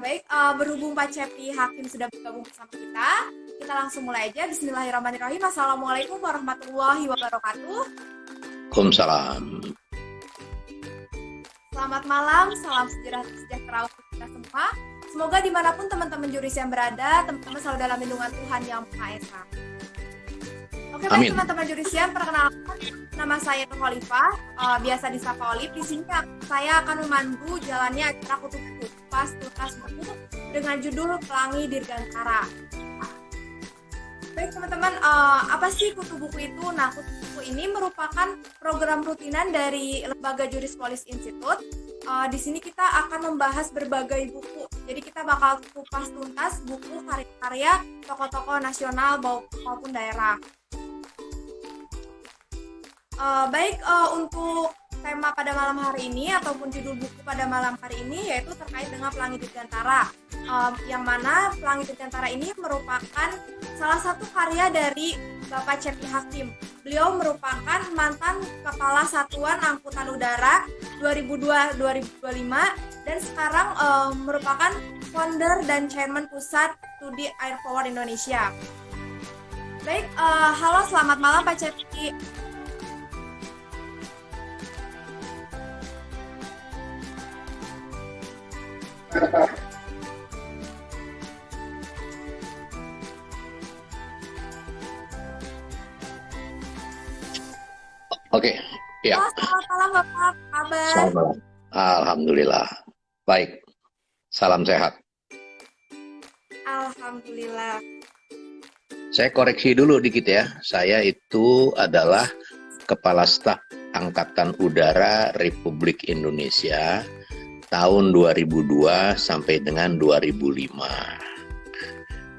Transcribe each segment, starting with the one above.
Baik, berhubung Pak Cepi Hakim sudah bergabung bersama kita langsung mulai aja. Bismillahirrahmanirrahim. Assalamualaikum warahmatullahi wabarakatuh. Waalaikumsalam. Selamat malam, salam sejahtera untuk kita semua. Semoga dimanapun teman-teman juris yang berada, teman-teman selalu dalam lindungan Tuhan Yang Maha Esa. Oke, baik teman-teman jurisian, perkenalkan nama saya Nur Khalifah, biasa disapa Olip. Di sini saya akan memandu jalannya acara kutu buku pas tuntas buku dengan judul Pelangi Dirgantara. Baik teman-teman, apa sih kutu buku itu? Nah, kutu buku ini merupakan program rutinan dari Lembaga Juris Police Institute. Di sini kita akan membahas berbagai buku. Jadi kita bakal kupas tuntas buku karya-karya tokoh-tokoh nasional maupun daerah. Untuk tema pada malam hari ini ataupun judul buku pada malam hari ini yaitu terkait dengan Pelangi Dirgantara. Yang mana Pelangi Dirgantara ini merupakan salah satu karya dari Bapak Cepi Hakim. Beliau merupakan mantan Kepala Satuan Angkutan Udara 2002-2025 dan sekarang merupakan founder dan chairman Pusat Studi Air Power Indonesia. Baik, halo selamat malam Pak Cepi. Oke, ya. Selamat malam Bapak, kabar? Selamat malam. Alhamdulillah. Baik. Salam sehat. Alhamdulillah. Saya koreksi dulu dikit ya. Saya itu adalah Kepala Staf Angkatan Udara Republik Indonesia tahun 2002 sampai dengan 2005.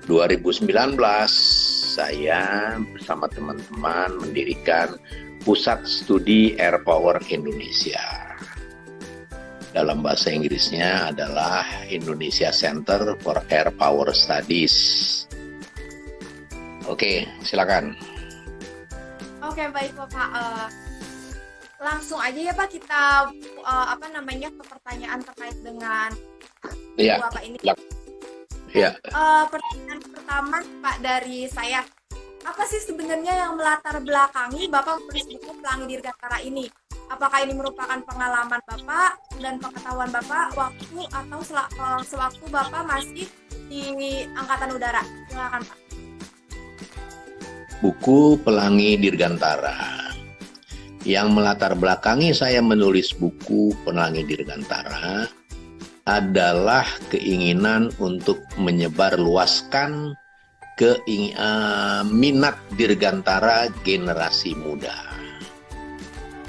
2019 saya bersama teman-teman mendirikan Pusat Studi Air Power Indonesia. Dalam bahasa Inggrisnya adalah Indonesia Center for Air Power Studies. Oke, silakan. Oke, baik Bapak. Langsung aja ya Pak kita ke pertanyaan terkait dengan Bapak ini. Ya. Pertanyaan pertama Pak dari saya. Apa sih sebenarnya yang melatar belakangi Bapak menulis buku Pelangi Dirgantara ini? Apakah ini merupakan pengalaman Bapak dan pengetahuan Bapak waktu atau sewaktu Bapak masih di Angkatan Udara? Silakan Pak. Buku Pelangi Dirgantara. Yang melatar belakangi saya menulis buku Pelangi Dirgantara adalah keinginan untuk menyebarluaskan minat dirgantara generasi muda.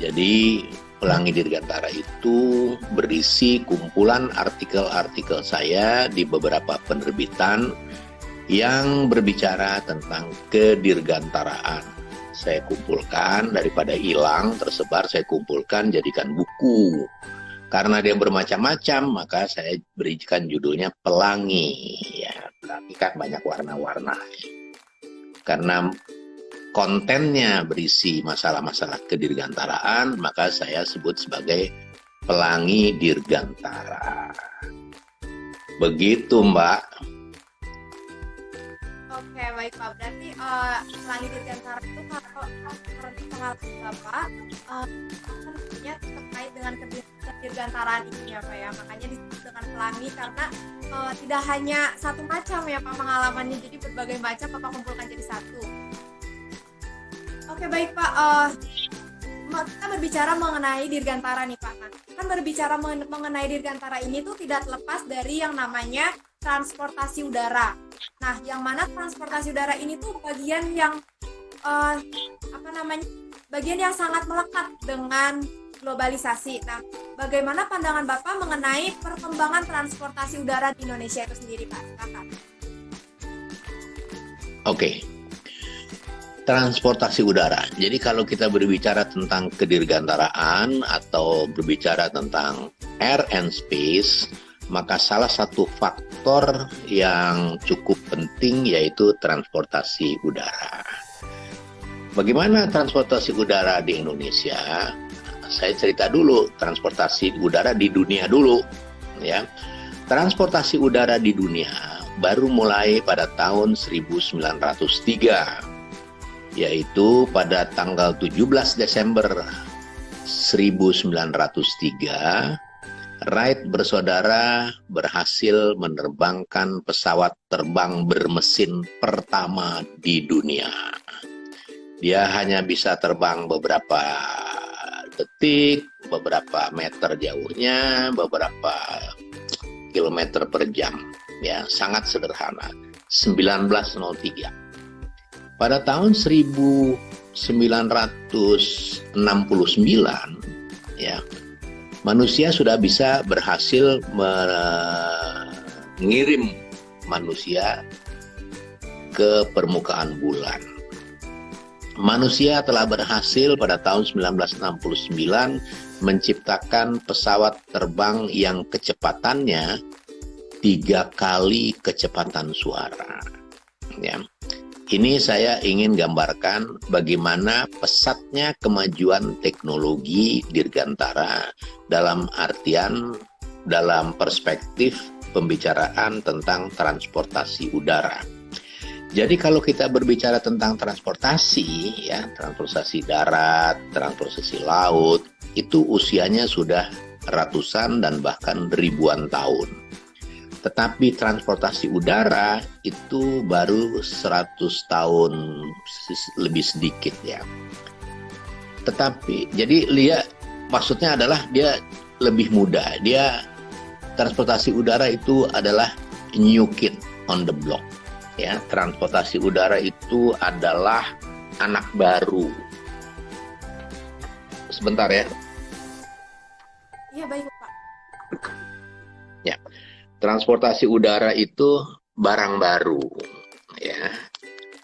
Jadi Pelangi Dirgantara itu berisi kumpulan artikel-artikel saya di beberapa penerbitan yang berbicara tentang kedirgantaraan. Saya kumpulkan daripada hilang, tersebar, saya kumpulkan jadikan buku. Karena dia bermacam-macam, maka saya berikan judulnya Pelangi. Ya, pelangi kan banyak warna-warna. Karena kontennya berisi masalah-masalah kedirgantaraan, maka saya sebut sebagai Pelangi Dirgantara. Begitu, Mbak. Oke, baik Pak. Berarti Pelangi Dirgantara itu kalau pengalaman Bapak tentunya terkait dengan kedirgantaraan ini ya Pak ya. Makanya disebut dengan pelangi karena tidak hanya satu macam ya Pak pengalamannya, jadi berbagai macam Bapak kumpulkan jadi satu. Oke, baik Pak. Kita berbicara mengenai Dirgantara nih Pak. Kan berbicara mengenai Dirgantara ini tuh tidak lepas dari yang namanya transportasi udara. Nah, yang mana transportasi udara ini tuh bagian yang bagian yang sangat melekat dengan globalisasi. Nah, bagaimana pandangan Bapak mengenai perkembangan transportasi udara di Indonesia itu sendiri, Pak? Silakan. Oke. Transportasi udara. Jadi kalau kita berbicara tentang kedirgantaraan atau berbicara tentang air and space, maka salah satu faktor yang cukup penting yaitu transportasi udara. Bagaimana transportasi udara di Indonesia? Saya cerita dulu transportasi udara di dunia dulu, ya. Transportasi udara di dunia baru mulai pada tahun 1903, yaitu pada tanggal 17 Desember 1903, Wright bersaudara berhasil menerbangkan pesawat terbang bermesin pertama di dunia. Dia hanya bisa terbang beberapa detik, beberapa meter jauhnya, beberapa kilometer per jam. Ya, sangat sederhana. 1903. Pada tahun 1969, ya, manusia sudah bisa berhasil mengirim manusia ke permukaan bulan. Manusia telah berhasil pada tahun 1969 menciptakan pesawat terbang yang kecepatannya 3 kali kecepatan suara. Ya. Ini saya ingin gambarkan bagaimana pesatnya kemajuan teknologi dirgantara dalam artian, dalam perspektif pembicaraan tentang transportasi udara. Jadi kalau kita berbicara tentang transportasi, ya, transportasi darat, transportasi laut, itu usianya sudah ratusan dan bahkan ribuan tahun. Tetapi transportasi udara itu baru 100 tahun lebih sedikit, ya. Tetapi jadi lihat, maksudnya adalah dia lebih muda. Dia transportasi udara itu adalah new kid on the block, ya. Transportasi udara itu adalah anak baru. Sebentar ya. Iya, baik Pak. Ya. Transportasi udara itu barang baru, ya.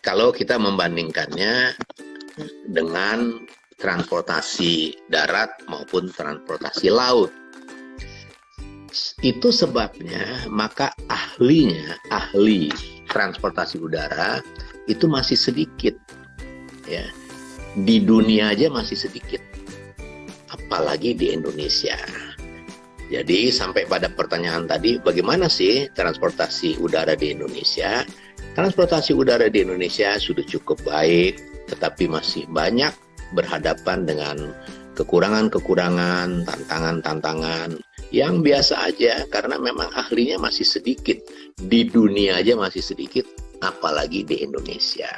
Kalau kita membandingkannya dengan transportasi darat maupun transportasi laut, itu sebabnya maka ahli transportasi udara itu masih sedikit, ya. Di dunia aja masih sedikit, apalagi di Indonesia. Jadi sampai pada pertanyaan tadi, bagaimana sih transportasi udara di Indonesia? Transportasi udara di Indonesia sudah cukup baik, tetapi masih banyak berhadapan dengan kekurangan-kekurangan, tantangan-tantangan yang biasa aja karena memang ahlinya masih sedikit. Di dunia aja masih sedikit, apalagi di Indonesia.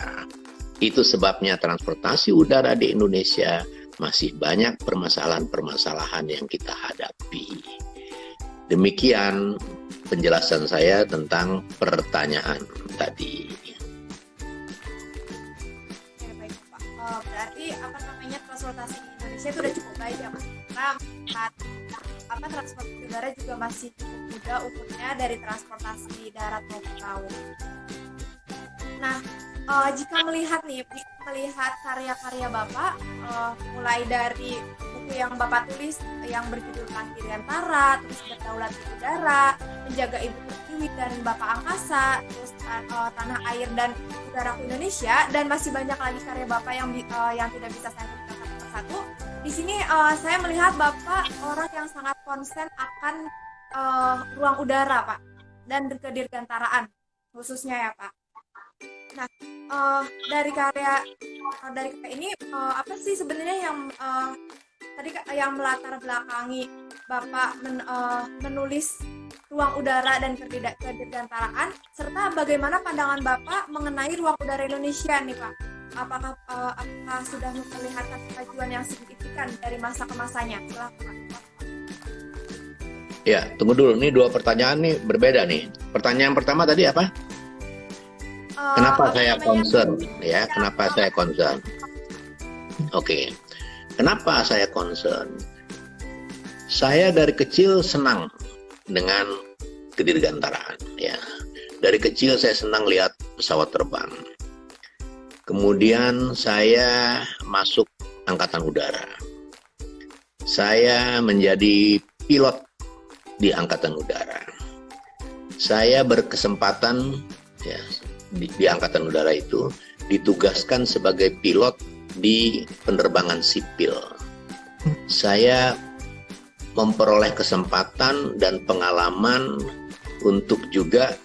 Itu sebabnya transportasi udara di Indonesia masih banyak permasalahan-permasalahan yang kita hadapi. Demikian penjelasan saya tentang pertanyaan tadi. Oke, baik Pak. Berarti transportasi di Indonesia itu udah cukup baik ya Pak. Karena transportasi udara juga masih cukup mudah ukurnya dari transportasi darat maupun laut. Nah, jika melihat karya-karya Bapak, mulai dari buku yang Bapak tulis yang berjudul Langit Dirgantara, terus Berdaulat di Udara, Menjaga Ibu Pertiwi dan Bapak Angkasa, terus Tanah Air dan Udaraku Indonesia, dan masih banyak lagi karya Bapak yang tidak bisa saya sebutkan satu persatu. Di sini saya melihat Bapak orang yang sangat konsen akan ruang udara Pak, dan kedirgantaraan khususnya ya Pak. Nah, dari karya ini apa sih sebenarnya yang melatar belakangi Bapak menulis ruang udara dan kedirgantaraan, serta bagaimana pandangan Bapak mengenai ruang udara Indonesia nih Pak? Apakah sudah memperlihatkan kemajuan yang signifikan dari masa ke masanya? Silakan Pak. Ya, tunggu dulu, ini 2 pertanyaan nih berbeda nih. Pertanyaan pertama tadi apa? Kenapa saya concern, ya? Kenapa saya concern? Oke. Kenapa saya concern? Saya dari kecil senang dengan kedirgantaraan, ya. Dari kecil saya senang lihat pesawat terbang. Kemudian saya masuk Angkatan Udara. Saya menjadi pilot di Angkatan Udara. Saya berkesempatan, ya, di Angkatan Udara itu ditugaskan sebagai pilot di penerbangan sipil. Saya memperoleh kesempatan dan pengalaman untuk juga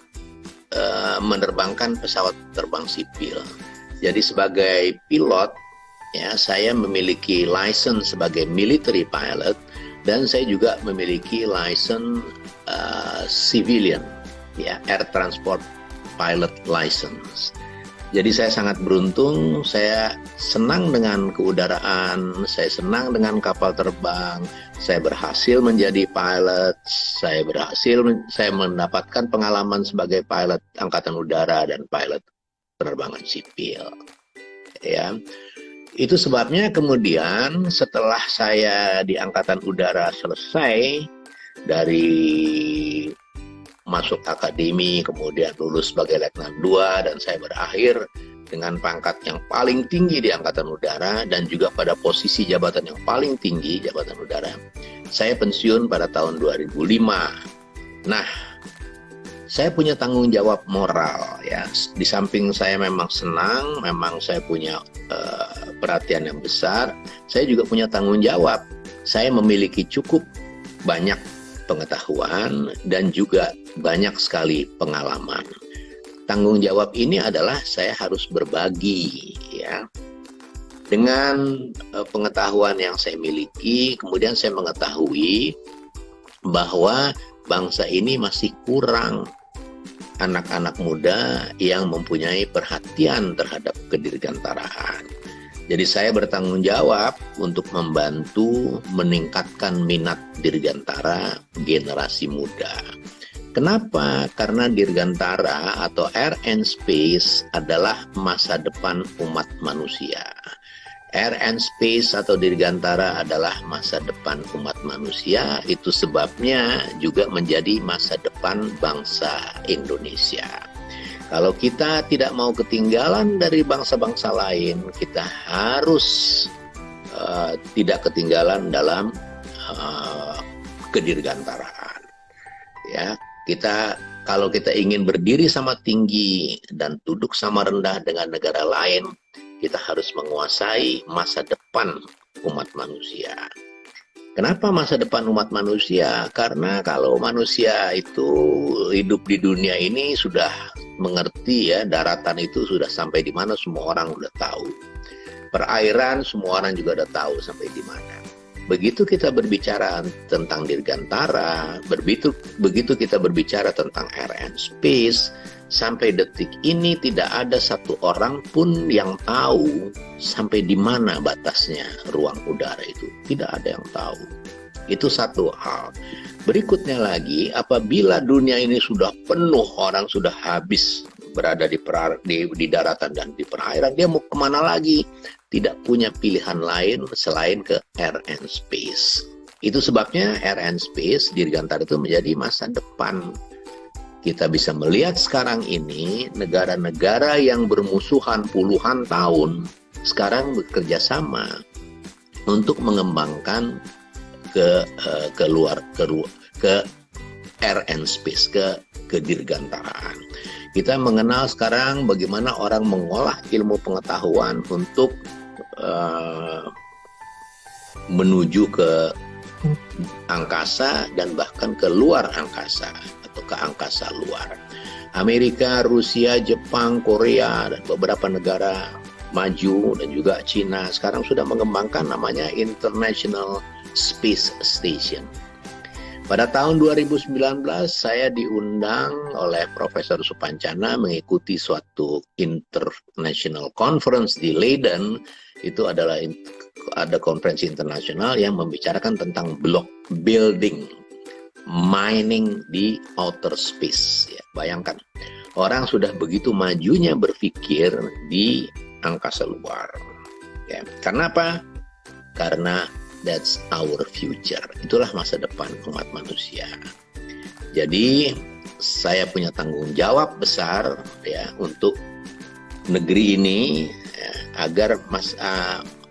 menerbangkan pesawat terbang sipil. Jadi sebagai pilot, ya, saya memiliki license sebagai military pilot dan saya juga memiliki license civilian, ya, air transport pilot license. Jadi saya sangat beruntung, saya senang dengan keudaraan, saya senang dengan kapal terbang, saya berhasil menjadi pilot, saya mendapatkan pengalaman sebagai pilot angkatan udara dan pilot penerbangan sipil. Ya. Itu sebabnya kemudian setelah saya di angkatan udara selesai dari masuk akademi, kemudian lulus sebagai letnan 2 dan saya berakhir dengan pangkat yang paling tinggi di angkatan udara dan juga pada posisi jabatan yang paling tinggi jabatan udara. Saya pensiun pada tahun 2005. Nah, saya punya tanggung jawab moral, ya. Di samping saya memang senang, memang saya punya perhatian yang besar, saya juga punya tanggung jawab. Saya memiliki cukup banyak pengetahuan dan juga banyak sekali pengalaman. Tanggung jawab ini adalah saya harus berbagi, ya. Dengan pengetahuan yang saya miliki, kemudian saya mengetahui bahwa bangsa ini masih kurang anak-anak muda yang mempunyai perhatian terhadap kedirgantaraan. Jadi saya bertanggung jawab untuk membantu meningkatkan minat dirgantara generasi muda. Kenapa? Karena dirgantara atau air and space adalah masa depan umat manusia. Air and space atau dirgantara adalah masa depan umat manusia. Itu sebabnya juga menjadi masa depan bangsa Indonesia. Kalau kita tidak mau ketinggalan dari bangsa-bangsa lain, kita harus tidak ketinggalan dalam kedirgantaraan. Ya, kalau kita ingin berdiri sama tinggi dan duduk sama rendah dengan negara lain, kita harus menguasai masa depan umat manusia. Kenapa masa depan umat manusia? Karena kalau manusia itu hidup di dunia ini sudah mengerti, ya, daratan itu sudah sampai di mana semua orang udah tahu. Perairan semua orang juga udah tahu sampai di mana. Begitu kita berbicara tentang dirgantara, begitu kita berbicara tentang air and space, sampai detik ini tidak ada satu orang pun yang tahu sampai di mana batasnya ruang udara itu. Tidak ada yang tahu. Itu satu hal. Berikutnya lagi, apabila dunia ini sudah penuh, orang sudah habis berada di daratan dan di perairan, dia mau kemana lagi? Tidak punya pilihan lain selain ke air and space. Itu sebabnya air and space dirgantara itu menjadi masa depan. Kita bisa melihat sekarang ini negara-negara yang bermusuhan puluhan tahun sekarang bekerja sama untuk mengembangkan ke air and space, ke dirgantaraan. Kita mengenal sekarang bagaimana orang mengolah ilmu pengetahuan untuk menuju ke angkasa dan bahkan ke luar angkasa atau ke angkasa luar. Amerika, Rusia, Jepang, Korea, dan beberapa negara maju dan juga Cina sekarang sudah mengembangkan namanya International Space Station. Pada tahun 2019 saya diundang oleh Profesor Supancana mengikuti suatu international conference di Leiden. Itu adalah ada konferensi internasional yang membicarakan tentang block building, mining di outer space. Ya, bayangkan, orang sudah begitu majunya berpikir di angkasa luar. Ya, karena apa? Karena that's our future. Itulah masa depan umat manusia. Jadi saya punya tanggung jawab besar, ya, untuk negeri ini, ya, agar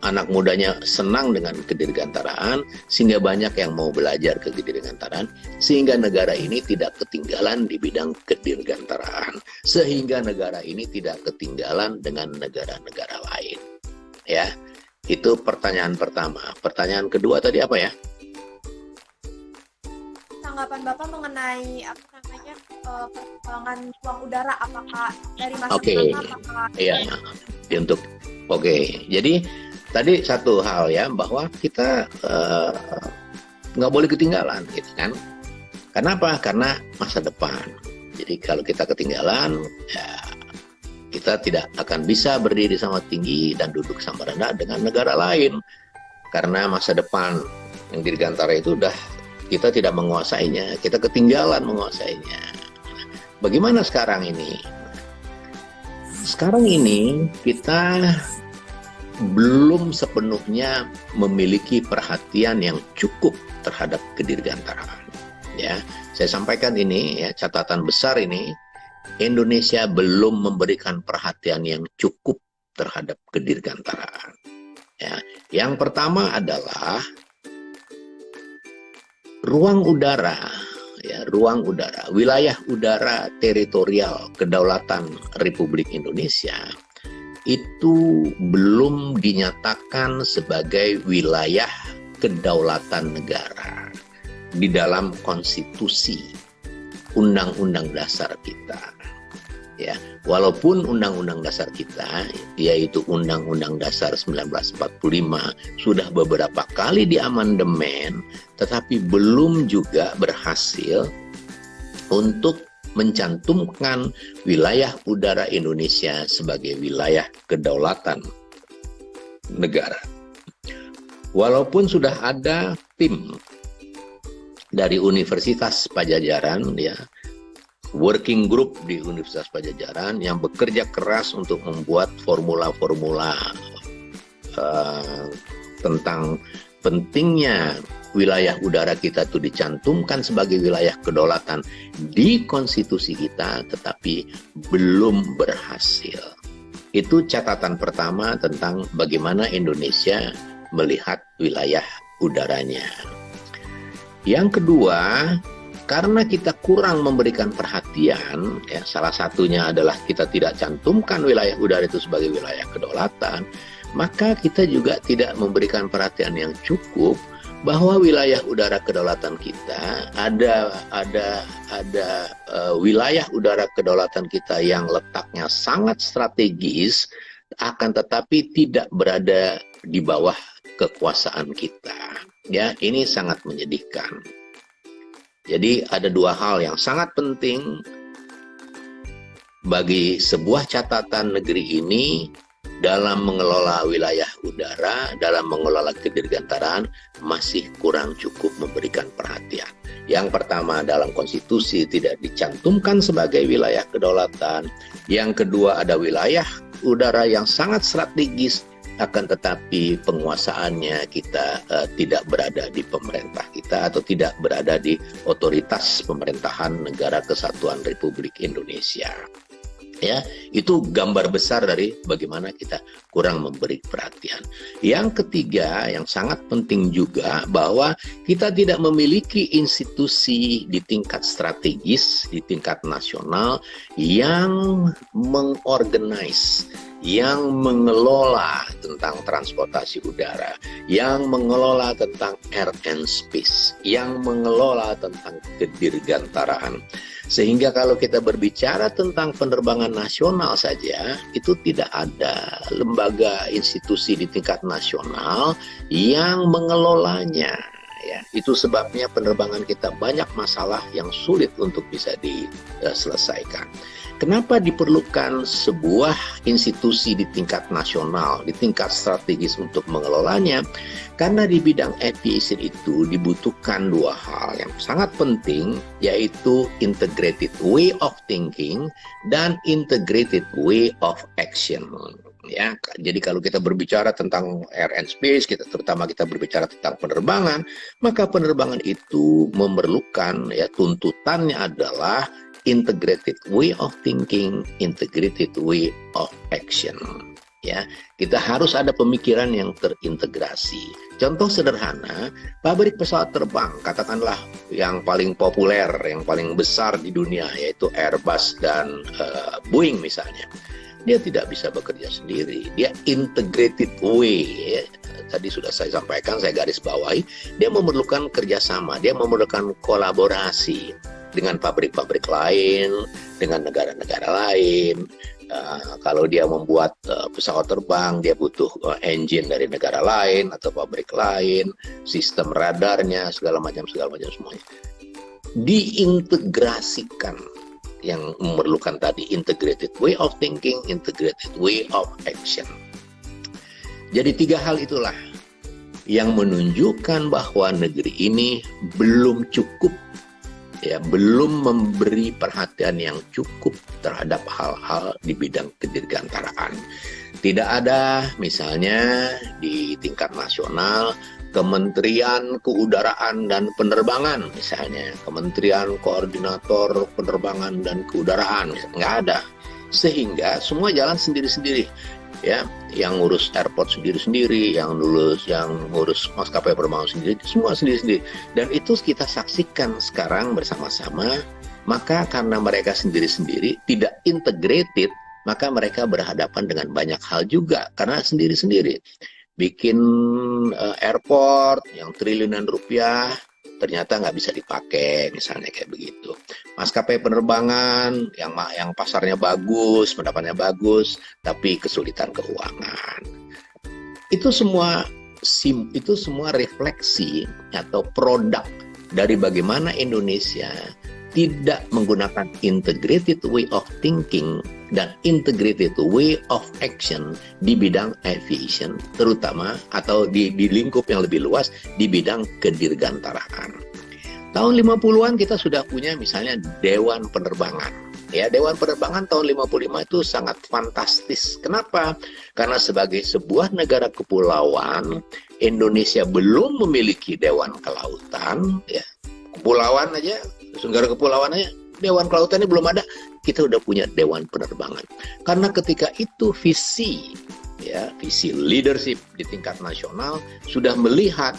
anak mudanya senang dengan kedirgantaraan, sehingga banyak yang mau belajar ke kedirgantaraan, sehingga negara ini tidak ketinggalan di bidang kedirgantaraan, sehingga negara ini tidak ketinggalan dengan negara-negara lain. Ya, itu pertanyaan pertama. Pertanyaan kedua tadi apa ya? Tanggung tanggapan Bapak mengenai apa namanya penerbangan ruang udara, apakah dari masa Oke. pertama apakah Iya, untuk Jadi tadi satu hal ya, bahwa kita nggak boleh ketinggalan, gitu kan? Kenapa? Karena masa depan. Jadi kalau kita ketinggalan, ya kita tidak akan bisa berdiri sama tinggi dan duduk sama rendah dengan negara lain. Karena masa depan yang dirgantara itu udah kita tidak menguasainya, kita ketinggalan menguasainya. Bagaimana sekarang ini? Sekarang ini kita belum sepenuhnya memiliki perhatian yang cukup terhadap kedirgantaraan. Ya, saya sampaikan ini ya, catatan besar ini, Indonesia belum memberikan perhatian yang cukup terhadap kedirgantaraan. Ya, yang pertama adalah ruang udara, ya, ruang udara, wilayah udara teritorial kedaulatan Republik Indonesia itu belum dinyatakan sebagai wilayah kedaulatan negara di dalam konstitusi undang-undang dasar kita. Ya, walaupun undang-undang dasar kita, yaitu Undang-Undang Dasar 1945, sudah beberapa kali diamandemen, tetapi belum juga berhasil untuk mencantumkan wilayah udara Indonesia sebagai wilayah kedaulatan negara. Walaupun sudah ada tim dari Universitas Padjadjaran, ya, working group di Universitas Padjadjaran yang bekerja keras untuk membuat formula-formula tentang pentingnya wilayah udara kita itu dicantumkan sebagai wilayah kedaulatan di konstitusi kita, tetapi belum berhasil. Itu catatan pertama tentang bagaimana Indonesia melihat wilayah udaranya. Yang kedua, karena kita kurang memberikan perhatian, ya, salah satunya adalah kita tidak cantumkan wilayah udara itu sebagai wilayah kedaulatan, maka kita juga tidak memberikan perhatian yang cukup bahwa wilayah udara kedaulatan kita ada wilayah udara kedaulatan kita yang letaknya sangat strategis, akan tetapi tidak berada di bawah kekuasaan kita. Ya, ini sangat menyedihkan. Jadi ada dua hal yang sangat penting bagi sebuah catatan negeri ini dalam mengelola wilayah udara, dalam mengelola kedirgantaraan, masih kurang cukup memberikan perhatian. Yang pertama, dalam konstitusi tidak dicantumkan sebagai wilayah kedaulatan. Yang kedua, ada wilayah udara yang sangat strategis, akan tetapi penguasaannya kita tidak berada di pemerintah kita atau tidak berada di otoritas pemerintahan Negara Kesatuan Republik Indonesia. Ya, itu gambar besar dari bagaimana kita kurang memberi perhatian. Yang ketiga, yang sangat penting juga, bahwa kita tidak memiliki institusi di tingkat strategis, di tingkat nasional yang mengorganize, yang mengelola tentang transportasi udara, yang mengelola tentang air and space, yang mengelola tentang kedirgantaraan. Sehingga kalau kita berbicara tentang penerbangan nasional saja, itu tidak ada lembaga institusi di tingkat nasional yang mengelolanya. Ya, itu sebabnya penerbangan kita banyak masalah yang sulit untuk bisa diselesaikan. Kenapa diperlukan sebuah institusi di tingkat nasional, di tingkat strategis untuk mengelolanya? Karena di bidang aviation itu dibutuhkan dua hal yang sangat penting, yaitu integrated way of thinking dan integrated way of action. Ya, jadi kalau kita berbicara tentang air and space, terutama kita berbicara tentang penerbangan, maka penerbangan itu memerlukan, ya, tuntutannya adalah integrated way of thinking, integrated way of action. Ya, kita harus ada pemikiran yang terintegrasi. Contoh sederhana, pabrik pesawat terbang, katakanlah yang paling populer, yang paling besar di dunia, yaitu Airbus dan Boeing misalnya. dia tidak bisa bekerja sendiri. Dia integrated way, ya. Tadi sudah saya sampaikan, saya garis bawahi, dia memerlukan kerjasama, dia memerlukan kolaborasi dengan pabrik-pabrik lain, dengan negara-negara lain. Kalau dia membuat pesawat terbang, dia butuh engine dari negara lain atau pabrik lain, sistem radarnya, segala macam semuanya. Diintegrasikan, yang memerlukan tadi integrated way of thinking, integrated way of action. Jadi 3 hal itulah yang menunjukkan bahwa negeri ini belum cukup, ya, belum memberi perhatian yang cukup terhadap hal-hal di bidang kedirgantaraan. Tidak ada misalnya di tingkat nasional Kementerian Keudaraan dan Penerbangan, misalnya Kementerian Koordinator Penerbangan dan Keudaraan, nggak ada. Sehingga semua jalan sendiri-sendiri, ya, yang ngurus airport sendiri-sendiri, yang ngurus maskapai penerbangan sendiri, semua sendiri-sendiri. Dan itu kita saksikan sekarang bersama-sama. Maka karena mereka sendiri-sendiri tidak integrated, maka mereka berhadapan dengan banyak hal juga karena sendiri-sendiri. Bikin airport yang triliunan rupiah ternyata nggak bisa dipakai, misalnya kayak begitu. Maskapai penerbangan yang pasarnya bagus, pendapatnya bagus, tapi kesulitan keuangan. Itu semua refleksi atau produk dari bagaimana Indonesia tidak menggunakan integrated way of thinking dan integrated way of action di bidang aviation, terutama atau di lingkup yang lebih luas di bidang kedirgantaraan. Tahun 50-an kita sudah punya misalnya Dewan Penerbangan. Ya, Dewan Penerbangan tahun 55 itu sangat fantastis. Kenapa? Karena sebagai sebuah negara kepulauan, Indonesia belum memiliki Dewan Kelautan, ya. Kepulauan aja, negara kepulauan aja, Dewan Kelautan ini belum ada, kita udah punya Dewan Penerbangan. Karena ketika itu visi leadership di tingkat nasional sudah melihat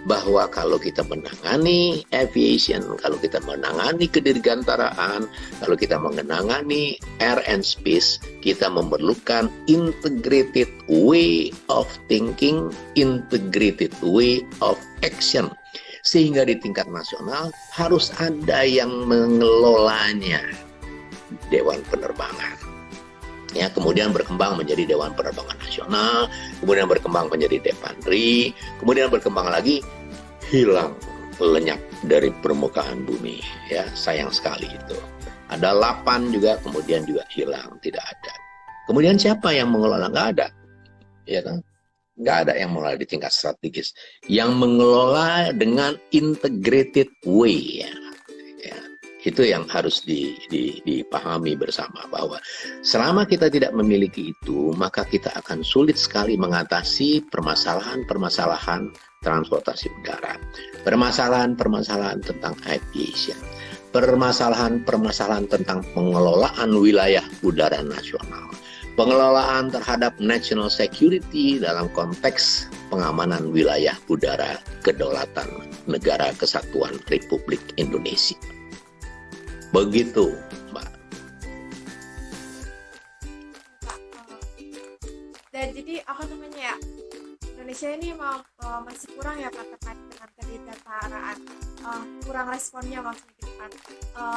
bahwa kalau kita menangani aviation, kalau kita menangani kedirgantaraan, kalau kita menangani air and space, kita memerlukan integrated way of thinking, integrated way of action. Sehingga di tingkat nasional harus ada yang mengelolanya, Dewan Penerbangan. Ya, kemudian berkembang menjadi Dewan Penerbangan Nasional, kemudian berkembang menjadi Depanri, kemudian berkembang lagi, hilang, lenyap dari permukaan bumi. Ya, sayang sekali itu. Ada 8 juga, kemudian juga hilang, tidak ada. Kemudian siapa yang mengelola? Nggak ada. Ya kan? Nggak ada yang mengelola di tingkat strategis. Yang mengelola dengan integrated way, ya. Itu yang harus dipahami bersama, bahwa selama kita tidak memiliki itu, maka kita akan sulit sekali mengatasi permasalahan transportasi udara, permasalahan tentang aviation, permasalahan tentang pengelolaan wilayah udara nasional, pengelolaan terhadap national security dalam konteks pengamanan wilayah udara kedaulatan Negara Kesatuan Republik Indonesia. Begitu, Mbak. Dan jadi apa namanya ya, Indonesia ini masih kurang ya Pak terkait dengan kedirgantaraan, kurang responnya maksudnya gitu kan.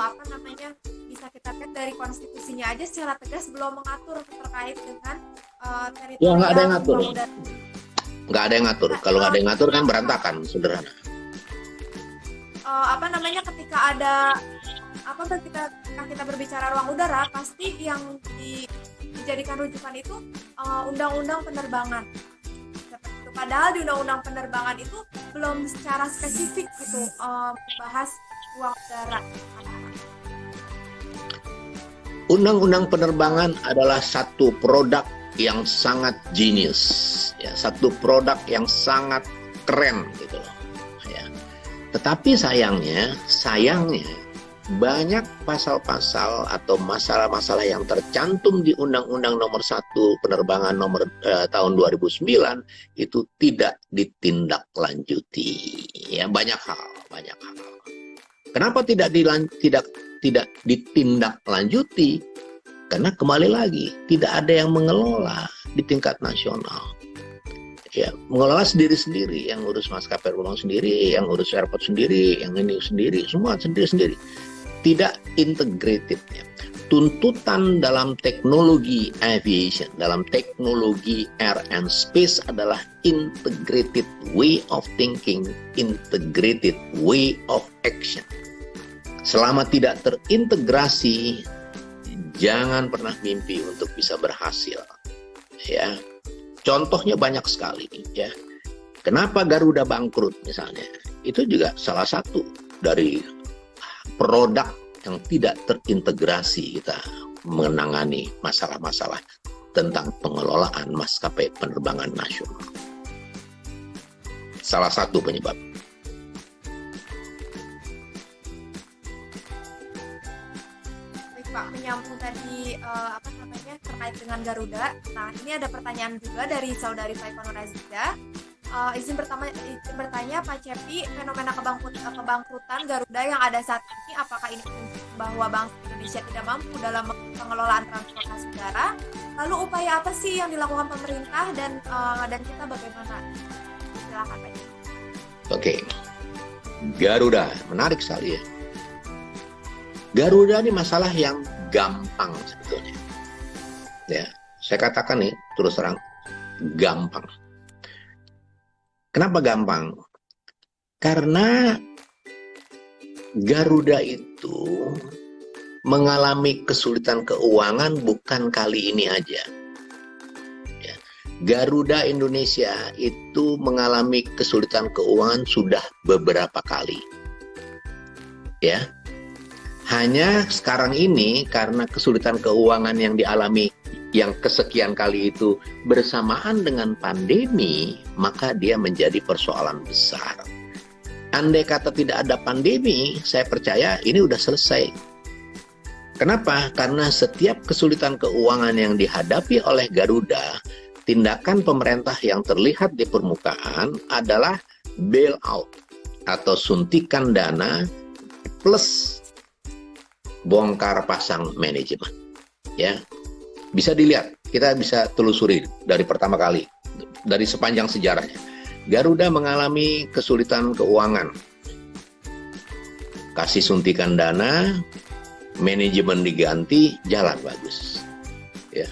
Apa namanya, bisa kita lihat dari konstitusinya aja secara tegas belum mengatur terkait dengan teritorial. Ya, nggak ada yang ngatur. Nggak ada yang ngatur. Kalau nggak ada yang ngatur kan berantakan, sederhana. Apa namanya, ketika kita berbicara ruang udara, pasti yang dijadikan rujukan itu undang-undang penerbangan. Seperti itu. Padahal di undang-undang penerbangan itu belum secara spesifik gitu bahas ruang udara. Undang-undang penerbangan adalah satu produk yang sangat genius, ya, satu produk yang sangat keren gitu loh. Ya. Tetapi sayangnya banyak pasal-pasal atau masalah-masalah yang tercantum di Undang-Undang Nomor 1 Penerbangan tahun 2009 itu tidak ditindaklanjuti. Ya, banyak hal. Kenapa tidak ditindaklanjuti? Karena kembali lagi, tidak ada yang mengelola di tingkat nasional. Ya, mengelola sendiri-sendiri, yang urus maskapai penerbangan sendiri, yang urus airport sendiri, yang ini sendiri, semua sendiri-sendiri. Tidak integrated. Ya. Tuntutan dalam teknologi aviation, dalam teknologi air and space adalah integrated way of thinking, integrated way of action. Selama tidak terintegrasi, jangan pernah mimpi untuk bisa berhasil. Ya, contohnya banyak sekali. Ya, kenapa Garuda bangkrut misalnya? Itu juga salah satu dari produk yang tidak terintegrasi kita menangani masalah-masalah tentang pengelolaan maskapai penerbangan nasional. Salah satu penyebab. Baik Pak, menyambung tadi terkait dengan Garuda. Nah, ini ada pertanyaan juga dari saudari Saikonur Aziza. Izin bertanya Pak Cepi, fenomena kebangkrutan Garuda yang ada saat ini, apakah ini menunjukkan bahwa bangsa Indonesia tidak mampu dalam pengelolaan transportasi udara? Lalu upaya apa sih yang dilakukan pemerintah dan kita bagaimana? Silakan Pak Cepi. Oke, Garuda menarik sekali ya. Garuda ini masalah yang gampang sebetulnya. Ya, saya katakan nih terus terang gampang. Kenapa gampang? Karena Garuda itu mengalami kesulitan keuangan bukan kali ini aja. Ya. Garuda Indonesia itu mengalami kesulitan keuangan sudah beberapa kali. Ya. Hanya sekarang ini karena kesulitan keuangan yang dialami yang kesekian kali itu bersamaan dengan pandemi, maka dia menjadi persoalan besar. Andai kata tidak ada pandemi, saya percaya ini udah selesai. Kenapa? Karena setiap kesulitan keuangan yang dihadapi oleh Garuda, tindakan pemerintah yang terlihat di permukaan adalah bailout atau suntikan dana plus bongkar pasang manajemen. Ya. Bisa dilihat, kita bisa telusuri dari pertama kali, dari sepanjang sejarahnya. Garuda mengalami kesulitan keuangan. Kasih suntikan dana, manajemen diganti, jalan bagus. Ya.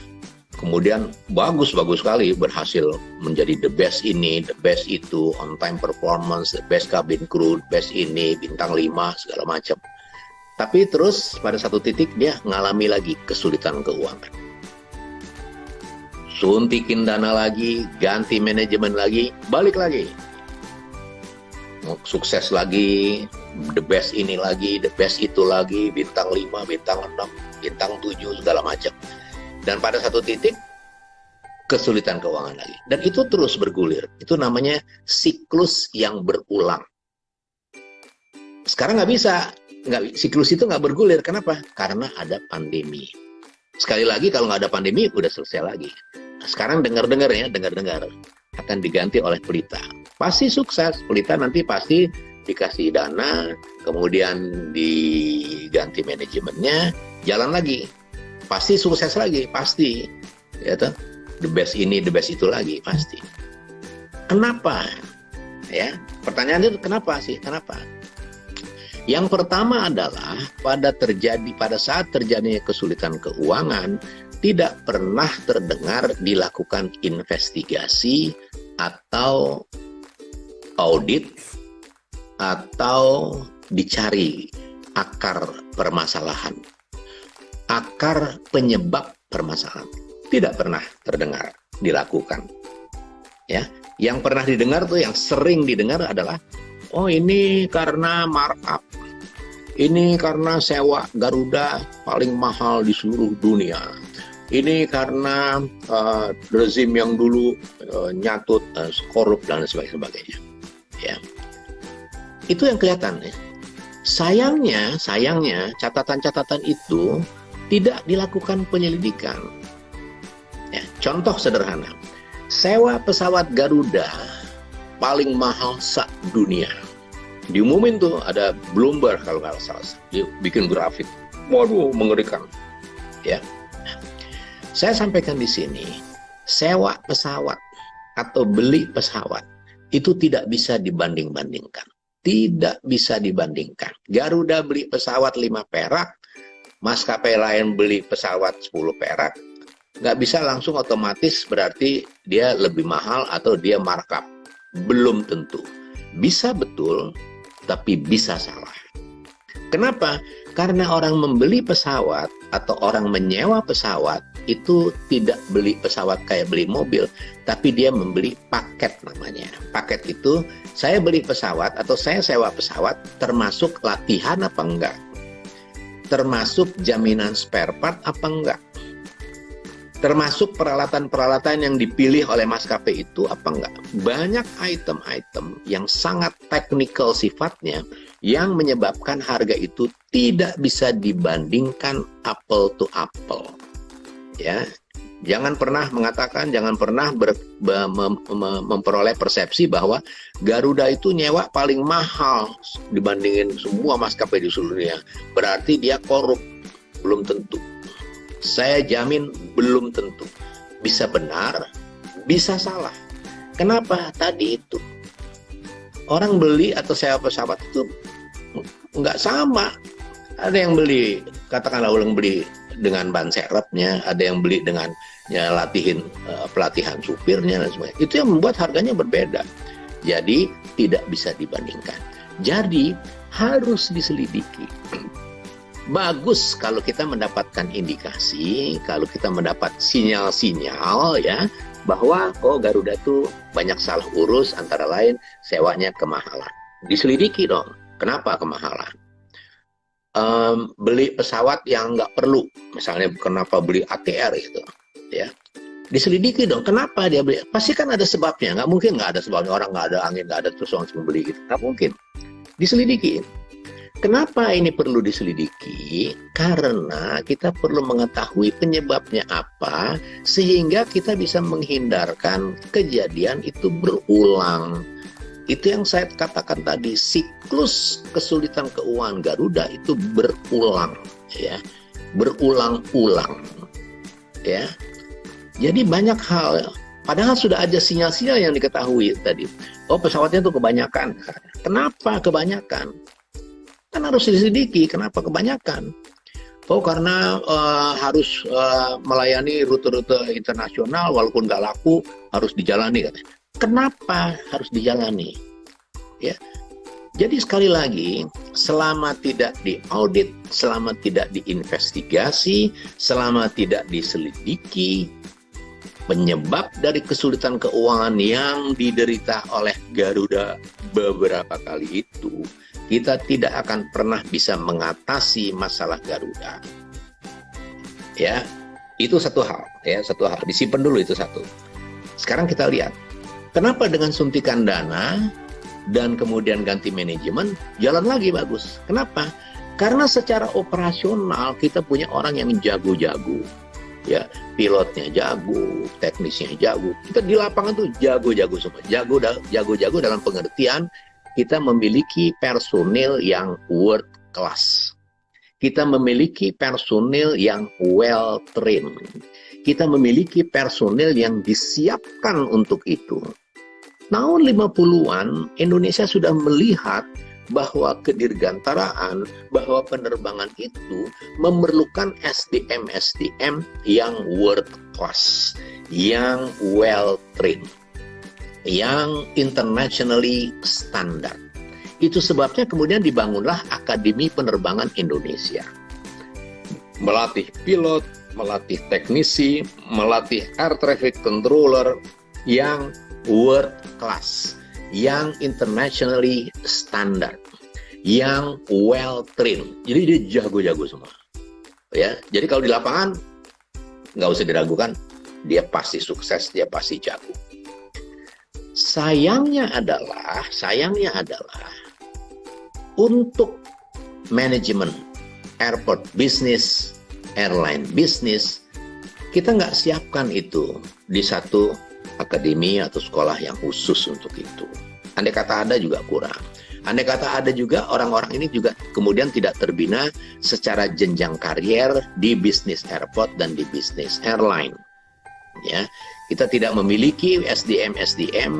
Kemudian bagus-bagus sekali berhasil menjadi the best ini, the best itu, on time performance, the best cabin crew, best ini, bintang 5, segala macam. Tapi terus pada satu titik dia mengalami lagi kesulitan keuangan. Suntikin dana lagi, ganti manajemen lagi, balik lagi. Sukses lagi, the best ini lagi, the best itu lagi, bintang 5, bintang 6, bintang 7, segala macam. Dan pada satu titik, kesulitan keuangan lagi. Dan itu terus bergulir. Itu namanya siklus yang berulang. Sekarang nggak bisa. Siklus itu nggak bergulir. Kenapa? Karena ada pandemi. Sekali lagi, kalau nggak ada pandemi, udah selesai lagi. Sekarang dengar akan diganti oleh Pelita. Pasti sukses, Pelita nanti pasti dikasih dana, kemudian diganti manajemennya, jalan lagi. Pasti sukses lagi, pasti. Ya toh? The best ini, the best itu lagi, pasti. Kenapa? Ya, pertanyaannya itu kenapa sih? Kenapa? Yang pertama adalah pada saat terjadinya kesulitan keuangan, tidak pernah terdengar dilakukan investigasi atau audit atau dicari akar permasalahan, akar penyebab permasalahan. Tidak pernah terdengar dilakukan. Ya, yang pernah didengar tuh, yang sering didengar adalah, oh ini karena markup, ini karena sewa Garuda paling mahal di seluruh dunia. Ini karena rezim yang dulu nyatut, korup dan sebagainya. Ya. Itu yang kelihatan. Ya. Sayangnya catatan-catatan itu tidak dilakukan penyelidikan. Ya. Contoh sederhana, sewa pesawat Garuda paling mahal se-dunia. Diumumin tuh, ada Bloomberg kalau nggak salah, dia bikin grafik. Waduh, mengerikan. Ya. Saya sampaikan di sini, sewa pesawat atau beli pesawat itu tidak bisa dibanding-bandingkan. Tidak bisa dibandingkan. Garuda beli pesawat 5 perak, maskapai lain beli pesawat 10 perak. Nggak bisa langsung otomatis berarti dia lebih mahal atau dia markup. Belum tentu. Bisa betul, tapi bisa salah. Kenapa? Karena orang membeli pesawat atau orang menyewa pesawat itu tidak beli pesawat kayak beli mobil, tapi dia membeli paket namanya. Paket itu saya beli pesawat atau saya sewa pesawat termasuk latihan apa enggak? Termasuk jaminan spare part apa enggak? Termasuk peralatan-peralatan yang dipilih oleh maskapai itu apa enggak? Banyak item-item yang sangat teknikal sifatnya yang menyebabkan harga itu tidak bisa dibandingkan apple to apple. Ya, jangan pernah mengatakan, jangan pernah memperoleh persepsi bahwa Garuda itu nyewa paling mahal dibandingin semua maskapai di seluruh dunia. Berarti dia korup. Belum tentu. Saya jamin belum tentu. Bisa benar, bisa salah. Kenapa? Tadi itu. Orang beli atau sewa pesawat itu nggak sama. Ada yang beli, katakanlah orang beli dengan ban serepnya, ada yang beli dengan ya, pelatihan supirnya dan sebagainya. Itu yang membuat harganya berbeda. Jadi tidak bisa dibandingkan. Jadi harus diselidiki. Bagus kalau kita mendapatkan indikasi, kalau kita mendapat sinyal-sinyal ya bahwa Garuda tuh banyak salah urus, antara lain sewanya kemahalan. Diselidiki dong, kenapa kemahalan? Beli pesawat yang nggak perlu, misalnya kenapa beli ATR gitu, ya diselidiki dong, kenapa dia beli? Pasti kan ada sebabnya, nggak mungkin nggak ada sebabnya, orang nggak ada angin, nggak ada terus langsung beli gitu, nggak mungkin. Diselidiki. Kenapa ini perlu diselidiki? Karena kita perlu mengetahui penyebabnya apa, sehingga kita bisa menghindarkan kejadian itu berulang. Itu yang saya katakan tadi, siklus kesulitan keuangan Garuda itu berulang, ya, berulang-ulang, ya. Jadi banyak hal, padahal sudah ada sinyal-sinyal yang diketahui tadi. Pesawatnya itu kebanyakan. Kenapa kebanyakan? Kan harus diselidiki, kenapa kebanyakan? Karena harus melayani rute-rute internasional, walaupun nggak laku, harus dijalani katanya. Kenapa harus dijalani? Ya. Jadi sekali lagi, selama tidak diaudit, selama tidak diinvestigasi, selama tidak diselidiki, penyebab dari kesulitan keuangan yang diderita oleh Garuda beberapa kali itu, kita tidak akan pernah bisa mengatasi masalah Garuda. Ya, itu satu hal, ya, satu hal. Disimpan dulu itu satu. Sekarang kita lihat, kenapa dengan suntikan dana dan kemudian ganti manajemen jalan lagi bagus? Kenapa? Karena secara operasional kita punya orang yang jago-jago. Ya, pilotnya jago, teknisnya jago. Kita di lapangan tuh jago-jago semua. Jago-jago dalam pengertian kita memiliki personil yang world class. Kita memiliki personil yang well trained. Kita memiliki personil yang disiapkan untuk itu. Tahun 50-an Indonesia sudah melihat bahwa kedirgantaraan, bahwa penerbangan itu memerlukan SDM yang world class, yang well trained, yang internationally standard. Itu sebabnya kemudian dibangunlah Akademi Penerbangan Indonesia. Melatih pilot, melatih teknisi, melatih air traffic controller yang world class, yang internationally standard, yang well trained. Jadi dia jago-jago semua. Ya, jadi kalau di lapangan nggak usah diragukan, dia pasti sukses, dia pasti jago. Sayangnya adalah untuk manajemen airport business, airline business, kita nggak siapkan itu di satu akademi atau sekolah yang khusus untuk itu. Andai kata ada juga kurang. Andai kata ada juga orang-orang ini juga kemudian tidak terbina secara jenjang karier di bisnis airport dan di bisnis airline. Ya, kita tidak memiliki SDM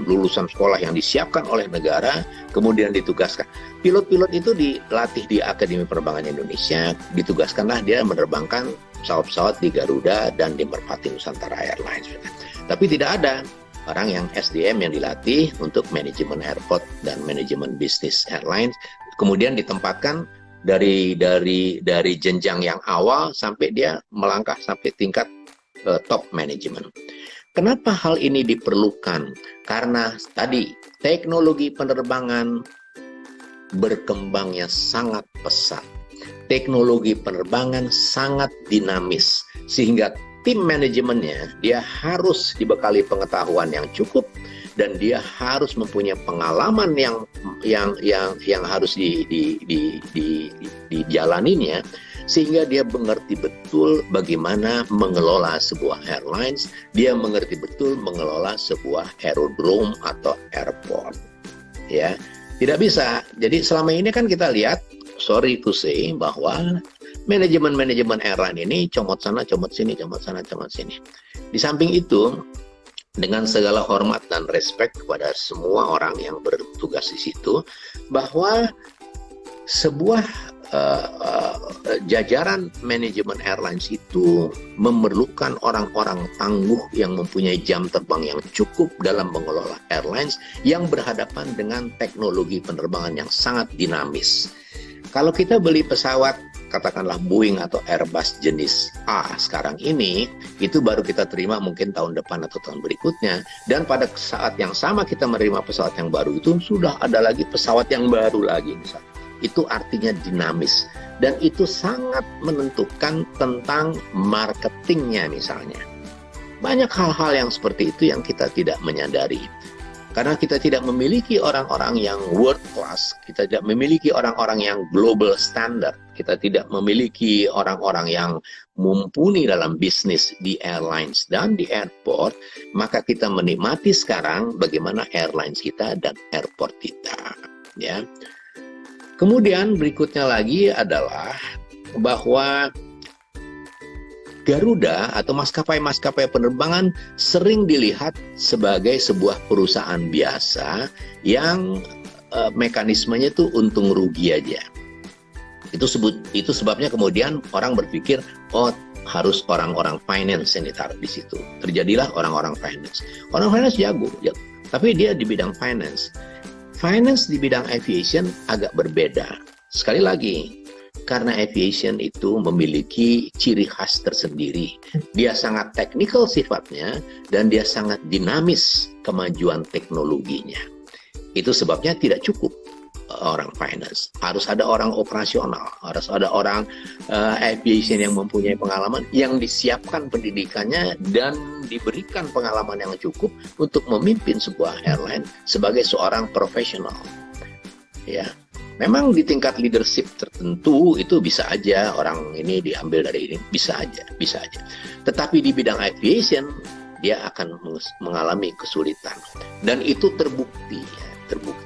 lulusan sekolah yang disiapkan oleh negara kemudian ditugaskan. Pilot-pilot itu dilatih di Akademi Penerbangan Indonesia, ditugaskanlah dia menerbangkan pesawat-pesawat di Garuda dan di Merpati Nusantara Airlines. Tapi tidak ada orang yang SDM yang dilatih untuk manajemen airport dan manajemen bisnis airlines, kemudian ditempatkan dari jenjang yang awal sampai dia melangkah sampai tingkat top management. Kenapa hal ini diperlukan? Karena tadi teknologi penerbangan berkembangnya sangat pesat. Teknologi penerbangan sangat dinamis sehingga tim manajemennya dia harus dibekali pengetahuan yang cukup dan dia harus mempunyai pengalaman yang harus dijalaninya sehingga dia mengerti betul bagaimana mengelola sebuah airlines, dia mengerti betul mengelola sebuah aerodrome atau airport. Ya, tidak bisa. Jadi selama ini kan kita lihat, sorry to say, bahwa manajemen airline ini comot sana, comot sini, comot sana, comot sini. Di samping itu, dengan segala hormat dan respect kepada semua orang yang bertugas di situ, bahwa sebuah jajaran manajemen airlines itu memerlukan orang-orang tangguh yang mempunyai jam terbang yang cukup dalam mengelola airlines yang berhadapan dengan teknologi penerbangan yang sangat dinamis. Kalau kita beli pesawat, katakanlah Boeing atau Airbus jenis A sekarang ini, itu baru kita terima mungkin tahun depan atau tahun berikutnya. Dan pada saat yang sama kita menerima pesawat yang baru itu, sudah ada lagi pesawat yang baru lagi misalnya. Itu artinya dinamis. Dan itu sangat menentukan tentang marketingnya misalnya. Banyak hal-hal yang seperti itu yang kita tidak menyadari. Karena kita tidak memiliki orang-orang yang world class, kita tidak memiliki orang-orang yang global standard, kita tidak memiliki orang-orang yang mumpuni dalam bisnis di airlines dan di airport, maka kita menikmati sekarang bagaimana airlines kita dan airport kita. Ya. Kemudian berikutnya lagi adalah bahwa Garuda atau maskapai-maskapai penerbangan sering dilihat sebagai sebuah perusahaan biasa yang mekanismenya itu untung rugi aja. Itu sebabnya kemudian orang berpikir, oh harus orang-orang finance yang ditaruh di situ. Terjadilah orang-orang finance. Orang finance jago, tapi dia di bidang finance. Finance di bidang aviation agak berbeda. Sekali lagi, karena aviation itu memiliki ciri khas tersendiri. Dia sangat teknikal sifatnya dan dia sangat dinamis kemajuan teknologinya. Itu sebabnya tidak cukup orang finance. Harus ada orang operasional, harus ada orang aviation yang mempunyai pengalaman, yang disiapkan pendidikannya dan diberikan pengalaman yang cukup untuk memimpin sebuah airline sebagai seorang profesional. Ya. Memang di tingkat leadership tertentu itu bisa aja orang ini diambil dari ini, bisa aja. Tetapi di bidang aviation dia akan mengalami kesulitan dan itu terbukti.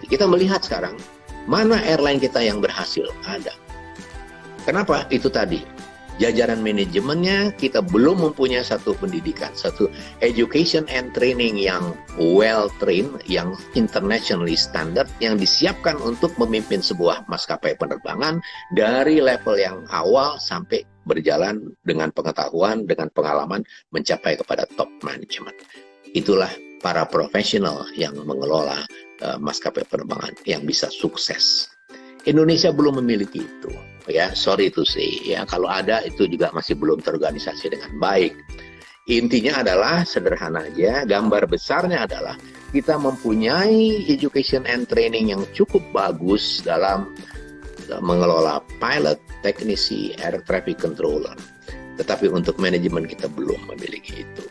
Kita melihat sekarang mana airline kita yang berhasil ada. Kenapa? Itu tadi. Jajaran manajemennya kita belum mempunyai satu pendidikan, satu education and training yang well trained, yang internationally standard, yang disiapkan untuk memimpin sebuah maskapai penerbangan dari level yang awal sampai berjalan dengan pengetahuan, dengan pengalaman mencapai kepada top management. Itulah para profesional yang mengelola maskapai penerbangan yang bisa sukses. Indonesia belum memiliki itu. Ya, sorry to say, ya kalau ada itu juga masih belum terorganisasi dengan baik. Intinya adalah sederhana aja, gambar besarnya adalah kita mempunyai education and training yang cukup bagus dalam mengelola pilot, teknisi, air traffic controller. Tetapi untuk manajemen kita belum memiliki itu.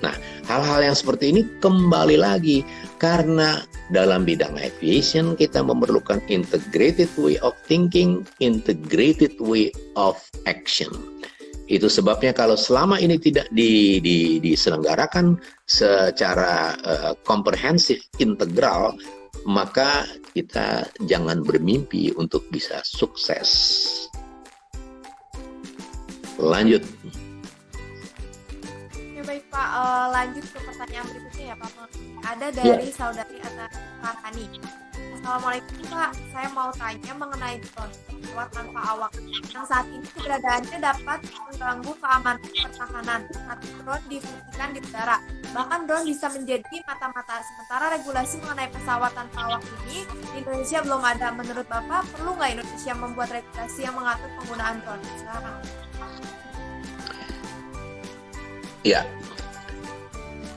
Nah, hal-hal yang seperti ini kembali lagi karena dalam bidang aviation kita memerlukan integrated way of thinking, integrated way of action. Itu sebabnya kalau selama ini tidak diselenggarakan secara komprehensif, integral, maka kita jangan bermimpi untuk bisa sukses. Lanjut. Ya baik Pak, lanjut ke pertanyaan berikutnya ya Pak. Ada dari saudari Ana Farhani. Assalamualaikum Pak, saya mau tanya mengenai drone pesawat tanpa awak yang saat ini keberadaannya dapat mengganggu keamanan pertahanan saat drone difungsikan di udara. Bahkan drone bisa menjadi mata-mata. Sementara regulasi mengenai pesawat tanpa awak ini di Indonesia belum ada. Menurut Bapak, perlu nggak Indonesia membuat regulasi yang mengatur penggunaan drone? Silakan. Ya,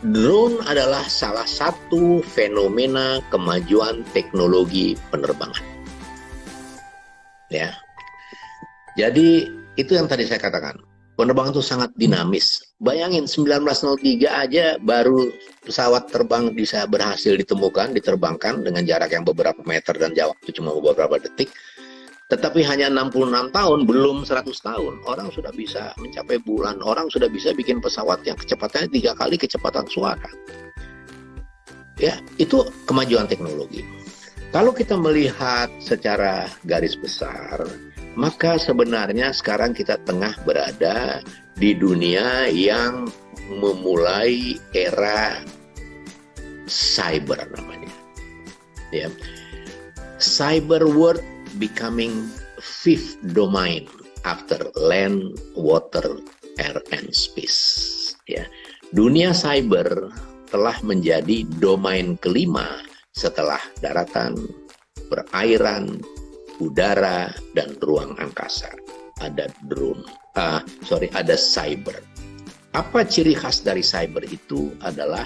drone adalah salah satu fenomena kemajuan teknologi penerbangan. Ya, jadi itu yang tadi saya katakan. Penerbangan itu sangat dinamis. Bayangin 1903 aja baru pesawat terbang bisa berhasil diterbangkan dengan jarak yang beberapa meter dan waktu cuma beberapa detik. Tetapi hanya 66 tahun, belum 100 tahun, orang sudah bisa mencapai bulan, orang sudah bisa bikin pesawat yang kecepatannya 3 kali kecepatan suara. Ya, itu kemajuan teknologi. Kalau kita melihat secara garis besar, maka sebenarnya sekarang kita tengah berada di dunia yang memulai era cyber namanya. Ya. Cyber world becoming fifth domain after land, water, air, and space. Ya. Dunia cyber telah menjadi domain kelima setelah daratan, perairan, udara, dan ruang angkasa. Ada ada cyber. Apa ciri khas dari cyber itu adalah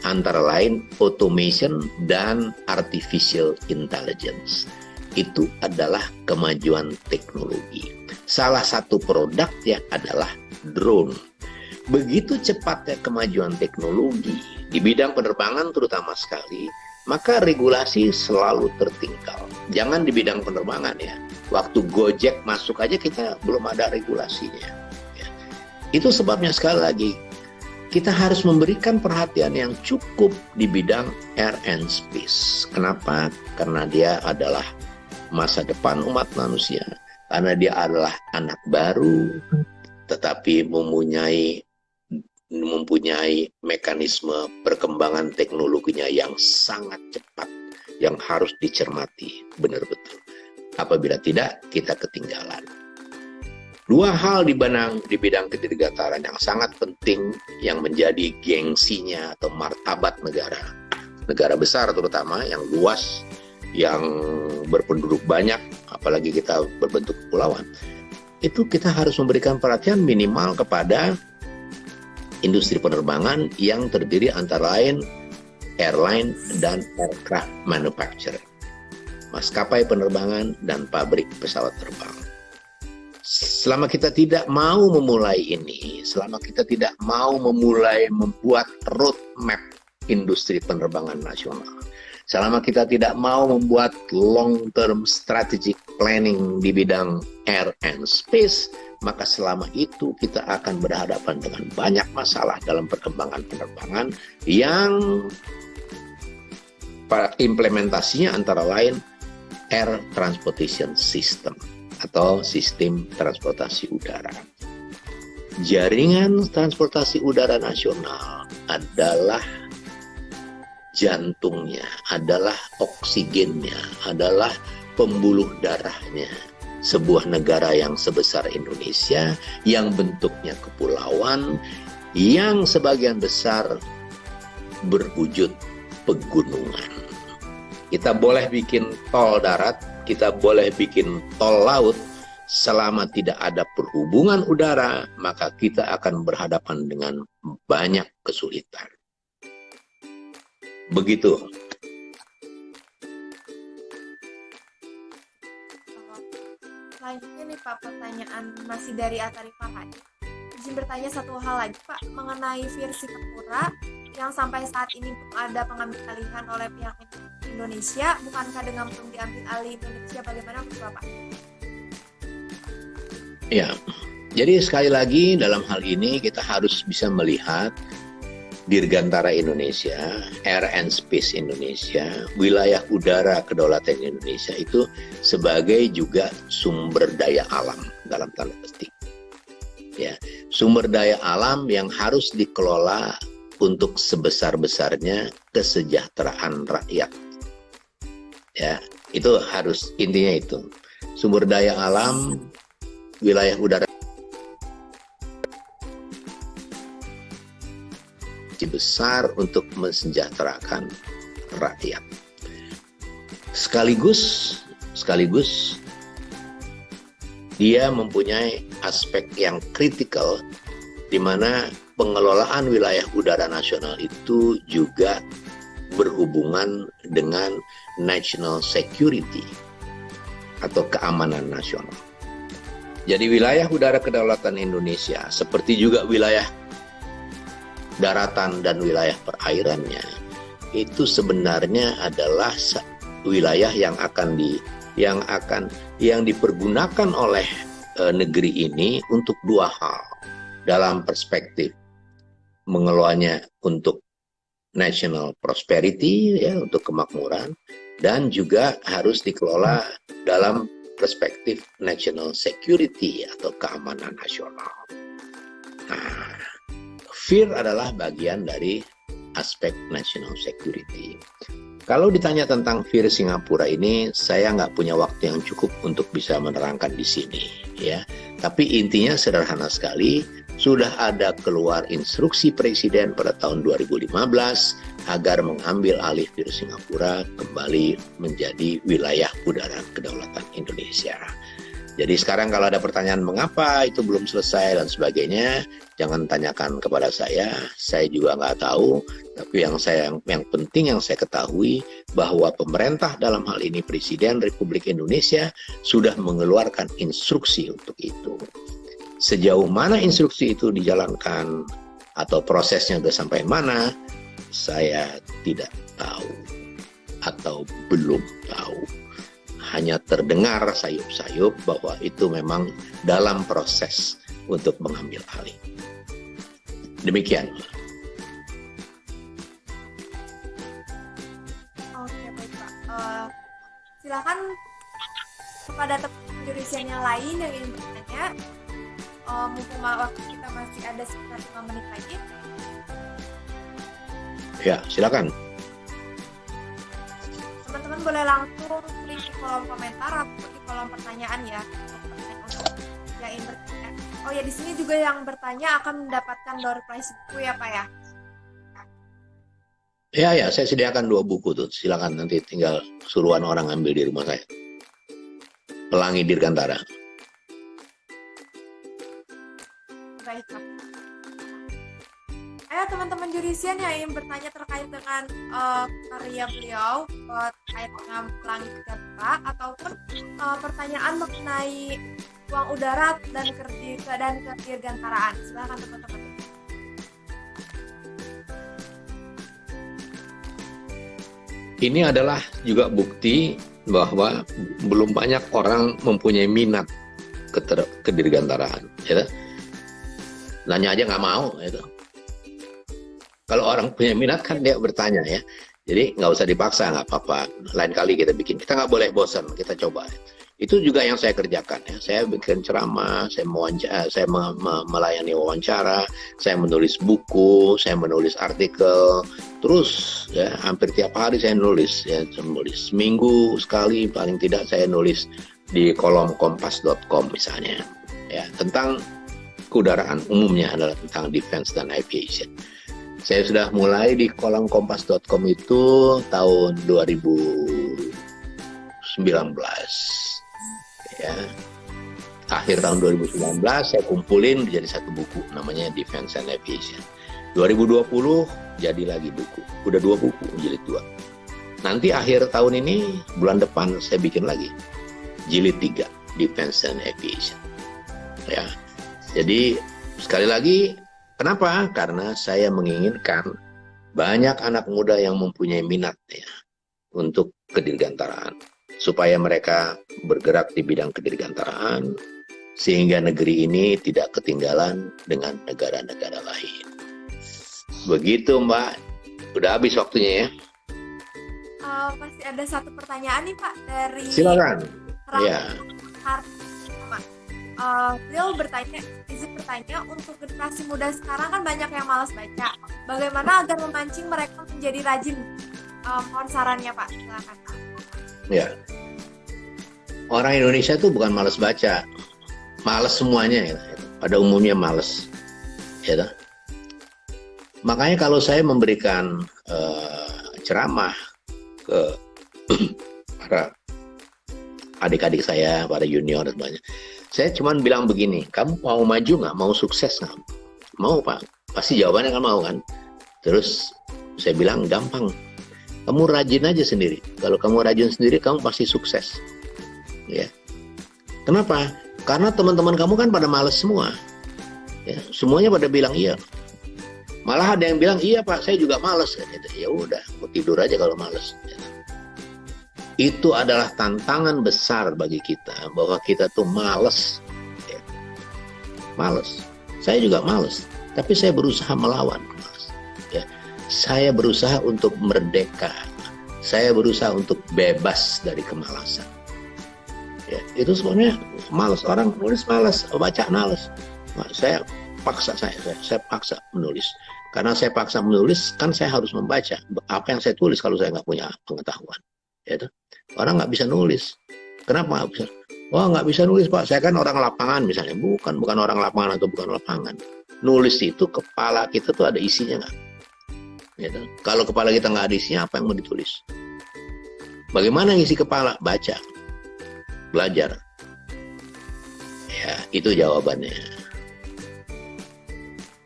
antara lain automation dan artificial intelligence. Itu adalah kemajuan teknologi. Salah satu produknya adalah drone. Begitu cepatnya kemajuan teknologi di bidang penerbangan terutama sekali, maka regulasi selalu tertinggal. Jangan di bidang penerbangan ya. Waktu Gojek masuk aja kita belum ada regulasinya. Ya. Itu sebabnya sekali lagi kita harus memberikan perhatian yang cukup di bidang air and space. Kenapa? Karena dia adalah masa depan umat manusia, karena dia adalah anak baru tetapi mempunyai mekanisme perkembangan teknologinya yang sangat cepat yang harus dicermati benar-betul. Apabila tidak, kita ketinggalan. Dua hal di bidang kedirgantaraan yang sangat penting yang menjadi gengsinya atau martabat negara besar terutama yang luas, yang berpenduduk banyak, apalagi kita berbentuk kepulauan, itu kita harus memberikan perhatian minimal kepada industri penerbangan yang terdiri antara lain airline dan aircraft manufacturer, maskapai penerbangan dan pabrik pesawat terbang. Selama kita tidak mau memulai ini, selama kita tidak mau membuat roadmap industri penerbangan nasional, selama kita tidak mau membuat long-term strategic planning di bidang air and space, maka selama itu kita akan berhadapan dengan banyak masalah dalam perkembangan penerbangan yang implementasinya antara lain air transportation system atau sistem transportasi udara. Jaringan transportasi udara nasional adalah jantungnya, adalah oksigennya, adalah pembuluh darahnya sebuah negara yang sebesar Indonesia, yang bentuknya kepulauan, yang sebagian besar berwujud pegunungan. Kita boleh bikin tol darat, kita boleh bikin tol laut, selama tidak ada perhubungan udara, maka kita akan berhadapan dengan banyak kesulitan. Begitu. Selanjutnya nih Pak, pertanyaan masih dari Atari Farhani. Izin bertanya satu hal lagi Pak, mengenai versi Tempura yang sampai saat ini belum ada pengambil alihan oleh pihak Indonesia. Bukankah dengan belum diambil alih Indonesia, bagaimana menurut Bapak? Ya, jadi sekali lagi dalam hal ini kita harus bisa melihat Dirgantara Indonesia, Air and Space Indonesia, wilayah udara kedaulatan Indonesia itu sebagai juga sumber daya alam dalam tanda petik. Ya, sumber daya alam yang harus dikelola untuk sebesar-besarnya kesejahteraan rakyat. Ya, itu harus intinya itu. Sumber daya alam wilayah udara besar untuk mensejahterakan rakyat. Sekaligus dia mempunyai aspek yang kritikal di mana pengelolaan wilayah udara nasional itu juga berhubungan dengan national security atau keamanan nasional. Jadi wilayah udara kedaulatan Indonesia seperti juga wilayah daratan dan wilayah perairannya itu sebenarnya adalah wilayah yang dipergunakan oleh negeri ini untuk dua hal dalam perspektif mengelolanya untuk national prosperity, ya, untuk kemakmuran, dan juga harus dikelola dalam perspektif national security atau keamanan nasional. Nah, FIR adalah bagian dari aspek national security. Kalau ditanya tentang FIR Singapura ini, saya nggak punya waktu yang cukup untuk bisa menerangkan di sini, ya. Tapi intinya sederhana sekali, sudah ada keluar instruksi Presiden pada tahun 2015 agar mengambil alih FIR Singapura kembali menjadi wilayah udara kedaulatan Indonesia. Jadi sekarang kalau ada pertanyaan mengapa itu belum selesai dan sebagainya, jangan tanyakan kepada saya juga nggak tahu. Tapi yang penting yang saya ketahui bahwa pemerintah dalam hal ini Presiden Republik Indonesia sudah mengeluarkan instruksi untuk itu. Sejauh mana instruksi itu dijalankan atau prosesnya sudah sampai mana, saya tidak tahu atau belum tahu. Hanya terdengar sayup-sayup bahwa itu memang dalam proses untuk mengambil alih. Demikian. Oke, baik Pak. Silakan kepada teman jurisian yang lain yang ingin bertanya. Mumpung waktu kita masih ada sekitar 5 menit lagi. Ya, silakan. Teman-teman boleh langsung klik di kolom komentar atau di kolom pertanyaan ya. Untuk yang ingin bertanya. Oh ya, di sini juga yang bertanya akan mendapatkan door prize buku ya Pak ya. Ya, saya sediakan 2 buku tuh. Silakan nanti tinggal suruhan orang ambil di rumah saya. Pelangi Dirgantara. Baik Pak. Ayo teman-teman jurisian yang ingin bertanya terkait dengan karya beliau terkait dengan Pelangi Dirgantara ataupun pertanyaan mengenai ruang udara dan kedirgantaraan. Silakan teman-teman. Ini adalah juga bukti bahwa belum banyak orang mempunyai minat kedirgantaraan. Ya. Nanya aja nggak mau. Gitu. Kalau orang punya minat kan dia bertanya ya. Jadi nggak usah dipaksa, nggak apa-apa. Lain kali kita bikin. Kita nggak boleh bosan, kita coba. Itu juga yang saya kerjakan ya. Saya bikin ceramah, saya melayani wawancara, saya menulis buku, saya menulis artikel. Terus ya hampir tiap hari saya nulis ya, menulis seminggu sekali paling tidak saya nulis di kolom kompas.com misalnya ya tentang keudaraan, umumnya adalah tentang defense dan aviation. Saya sudah mulai di kolom kompas.com itu tahun 2019 ya. Akhir tahun 2019 saya kumpulin jadi satu buku namanya Defense and Aviation. 2020 jadi lagi buku. Udah 2 buku jilid 2. Nanti akhir tahun ini bulan depan saya bikin lagi jilid 3 Defense and Aviation. Ya. Jadi sekali lagi kenapa? Karena saya menginginkan banyak anak muda yang mempunyai minat ya untuk kedirgantaraan supaya mereka bergerak di bidang kedirgantaraan sehingga negeri ini tidak ketinggalan dengan negara-negara lain. Begitu Mbak, udah habis waktunya ya. Masih ada satu pertanyaan nih Pak dari Silakan. Ya. Beliau bertanya untuk generasi muda sekarang kan banyak yang malas baca. Bagaimana agar memancing mereka menjadi rajin? Mohon sarannya Pak, silakan. Ya. Orang Indonesia tuh bukan malas baca, malas semuanya ya. Pada umumnya malas. Ya. Makanya kalau saya memberikan ceramah ke para adik-adik saya, para junior dan banyak, saya cuma bilang begini, kamu mau maju nggak? Mau sukses nggak? Mau Pak? Pasti jawabannya kan mau kan? Terus saya bilang gampang, kamu rajin aja sendiri. Kalau kamu rajin sendiri, kamu pasti sukses. Ya. Kenapa? Karena teman-teman kamu kan pada males semua. Ya, semuanya pada bilang iya. Malah ada yang bilang, iya Pak, saya juga males. Ya udah, mau tidur aja kalau males. Itu adalah tantangan besar bagi kita, bahwa kita tuh males. Ya. Males. Saya juga males, tapi saya berusaha melawan males. Ya. Saya berusaha untuk merdeka. Saya berusaha untuk bebas dari kemalasan. Ya, itu sebenarnya males. Orang nulis males, baca males. Nah, saya paksa menulis. Karena saya paksa menulis, kan saya harus membaca apa yang saya tulis kalau saya nggak punya pengetahuan. Ya, orang nggak bisa nulis. Kenapa nggak bisa? Wah, nggak bisa nulis Pak, saya kan orang lapangan misalnya. Bukan orang lapangan atau bukan lapangan. Nulis itu kepala kita tuh ada isinya nggak? Ya, kalau kepala kita nggak ada isinya, apa yang mau ditulis? Bagaimana ngisi kepala? Baca, belajar. Ya, itu jawabannya.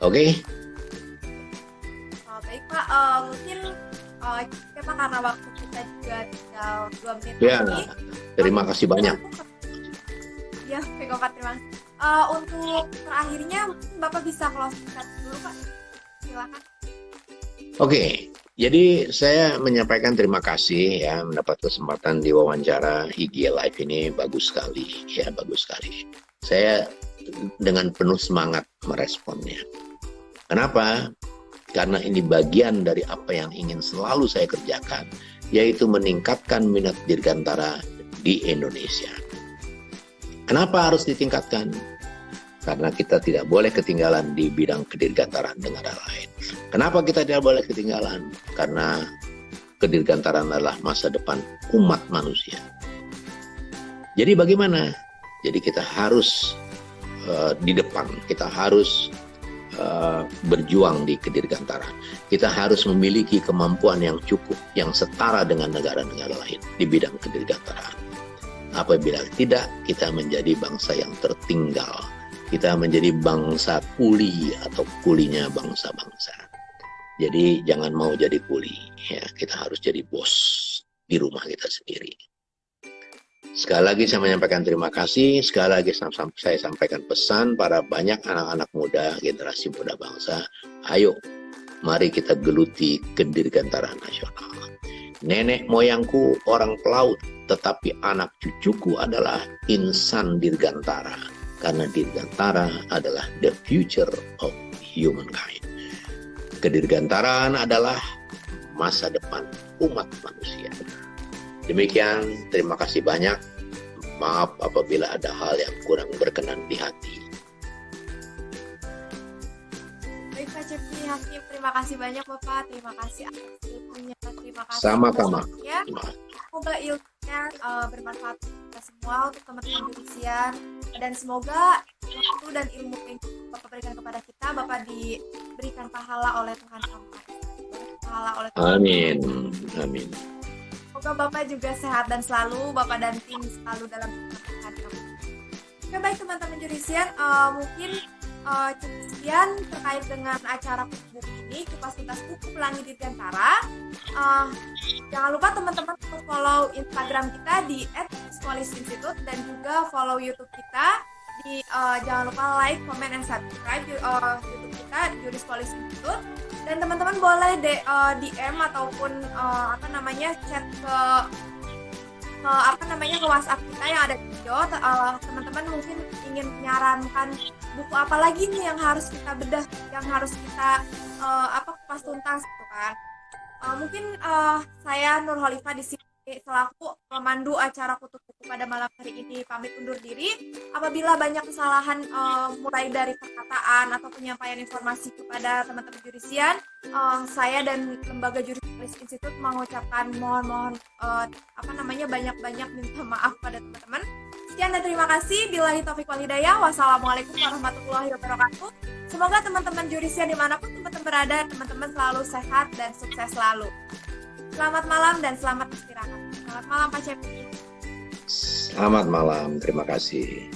Oke? Baik Pak, mungkin kita karena waktu kita juga tinggal 2 menit Ya, lagi. terima kasih banyak. Ya, baik Pak, terima kasih. Untuk terakhirnya, mungkin Bapak bisa closing dulu Pak. Silakan. Oke, jadi saya menyampaikan terima kasih ya, mendapat kesempatan di wawancara IG Live ini, bagus sekali ya, bagus sekali. Saya dengan penuh semangat meresponnya. Kenapa? Karena ini bagian dari apa yang ingin selalu saya kerjakan, yaitu meningkatkan minat dirgantara di Indonesia. Kenapa harus ditingkatkan? Karena kita tidak boleh ketinggalan di bidang kedirgantaraan negara lain. Kenapa kita tidak boleh ketinggalan? Karena kedirgantaraan adalah masa depan umat manusia. Jadi bagaimana? Jadi kita harus di depan, kita harus berjuang di kedirgantaraan. Kita harus memiliki kemampuan yang cukup, yang setara dengan negara-negara lain di bidang kedirgantaraan. Apabila tidak, kita menjadi bangsa yang tertinggal. Kita menjadi bangsa kuli atau kulinya bangsa-bangsa. Jadi jangan mau jadi kuli, ya. Kita harus jadi bos di rumah kita sendiri. Sekali lagi saya menyampaikan terima kasih. Sekali lagi saya sampaikan pesan para banyak anak-anak muda, generasi muda bangsa. Ayo, mari kita geluti kedirgantaraan nasional. Nenek moyangku orang pelaut, tetapi anak cucuku adalah insan dirgantara. Karena dirgantara adalah the future of humankind. Kedirgantaraan adalah masa depan umat manusia. Demikian, terima kasih banyak. Maaf apabila ada hal yang kurang berkenan di hati. Baik Pak Cepri Hakim, terima kasih banyak Bapak. Terima kasih atas ilmunya. Terima kasih. Sama-sama. Ya, semoga ilmunya bermanfaat untuk kita semua, untuk teman-teman jurisian. Dan semoga waktu dan ilmu yang Bapak berikan kepada kita, Bapak diberikan pahala oleh Tuhan Sampai. Pahala oleh Tuhan. Amin. Amin. Semoga Bapak juga sehat dan selalu Bapak dan tim selalu dalam keberkahan. Oke, baik teman-teman jurisian, mungkin cukup sekian terkait dengan acara buku ini, kupas tuntas buku Pelangi Dirgantara. Jangan lupa teman-teman untuk follow Instagram kita di @jurispolisinstitute dan juga follow YouTube kita di jangan lupa like, comment, and subscribe YouTube kita Jurispolisinstitute. Dan teman-teman boleh DM ataupun chat ke WhatsApp kita yang ada di video. Teman-teman mungkin ingin menyarankan buku apa lagi nih yang harus kita bedah, yang harus kita kupas tuntas gitu kan. Mungkin saya Nur Khalifah di sini selaku pemandu acara Kutuk Buku pada malam hari ini pamit undur diri. Apabila banyak kesalahan mulai dari perkataan atau penyampaian informasi kepada teman-teman jurisian, saya dan Lembaga Jurisprudensi Institute mengucapkan mohon banyak-banyak minta maaf pada teman-teman. Sekian dan terima kasih. Billahi taufiq wal hidayah. Wassalamualaikum warahmatullahi wabarakatuh. Semoga teman-teman jurisian dimanapun teman-teman berada, teman-teman selalu sehat dan sukses selalu. Selamat malam dan selamat istirahat. Selamat malam Pak Cepi. Selamat malam, terima kasih.